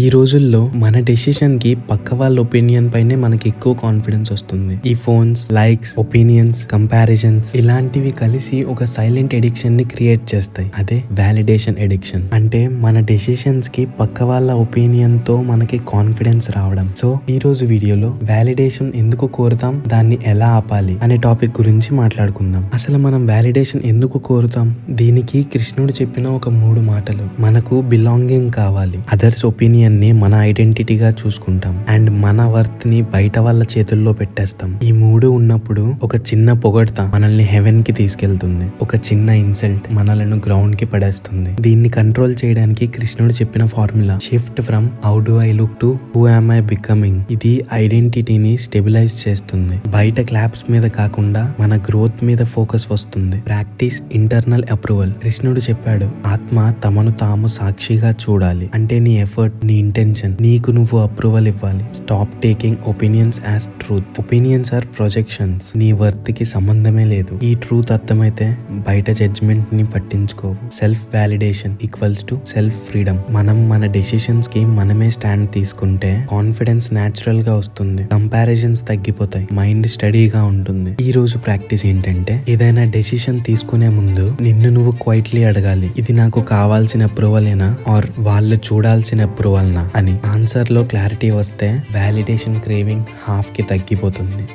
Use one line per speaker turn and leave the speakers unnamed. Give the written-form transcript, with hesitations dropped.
ఈ రోజుల్లో మన డెసిషన్ కి పక్క వాళ్ళ ఒపీనియన్ పైనే మనకి ఎక్కువ కాన్ఫిడెన్స్ వస్తుంది. ఈ ఫోన్స్, లైక్స్, ఒపీనియన్స్, కంపారిజన్స్ ఇలాంటివి కలిసి ఒక సైలెంట్ ఎడిక్షన్ ని క్రియేట్ చేస్తాయి. అదే వాలిడేషన్ ఎడిక్షన్. అంటే మన డెసిషన్స్ కి పక్క వాళ్ళ ఒపీనియన్ తో మనకి కాన్ఫిడెన్స్ రావడం. సో ఈ రోజు వీడియోలో వాలిడేషన్ ఎందుకు కోరుతాం, దాన్ని ఎలా ఆపాలి అనే టాపిక్ గురించి మాట్లాడుకుందాం. అసలు మనం వాలిడేషన్ ఎందుకు కోరుతాం? దీనికి కృష్ణుడు చెప్పిన ఒక 3 మాటలు. మనకు బిలాంగింగ్ కావాలి. అదర్స్ ఒపీనియన్ ని మన ఐడెంటిటీగా చూసుకుంటాం అండ్ మన వర్త్ ని బయట వాళ్ళ చేతుల్లో పెట్టేస్తాం. ఈ 3 ఉన్నప్పుడు ఒక చిన్న పొగడ్త మనల్ని హెవెన్ కి తీసుకెళ్తుంది. ఒక చిన్న ఇన్సల్ట్ మనలను గ్రౌండ్ కి పడేస్తుంది. దీన్ని కంట్రోల్ చేయడానికి కృష్ణుడు చెప్పిన formula shift from how do I look to who am I becoming. ఇది ఐడెంటిటీని స్టెబిలైజ్ చేస్తుంది. బయట క్లాప్స్ మీద కాకుండా మన గ్రోత్ మీద ఫోకస్ వస్తుంది. Practice internal approval. కృష్ణుడు చెప్పాడు, ఆత్మ తమను తాము సాక్షిగా చూడాలి. అంటే నీ ఎఫర్ట్, నీ ఇంటెన్షన్, నీకు నువ్వు అప్రూవల్ ఇవ్వాలి. Stop taking opinions as truth. Opinions are projections. నీ వర్త్ కి సంబంధమే లేదు. ఈ ట్రూత్ అర్థమైతే బయట జడ్జ్మెంట్ ని పట్టించుకోవు. Self validation equals to self freedom. మనం మన డెసిషన్స్ కి మనమే స్టాండ్ తీసుకుంటే కాన్ఫిడెన్స్ న్యాచురల్ గా వస్తుంది. కంపారిజన్స్ తగ్గిపోతాయి. మైండ్ స్టడీగా ఉంటుంది. ఈ రోజు ప్రాక్టీస్ ఏంటంటే, ఏదైనా డెసిషన్ తీసుకునే ముందు నిన్ను నువ్వు క్వైట్లీ అడగాలి, ఇది నాకు కావాల్సిన అప్రూవలేనా ఆర్ వాళ్ళు చూడాల్సిన అప్రూవల్నా అని. ఆన్సర్ లో క్లారిటీ వస్తే వాలిడేషన్ క్రేవింగ్ హాఫ్ కి తగ్గిపోతుంది.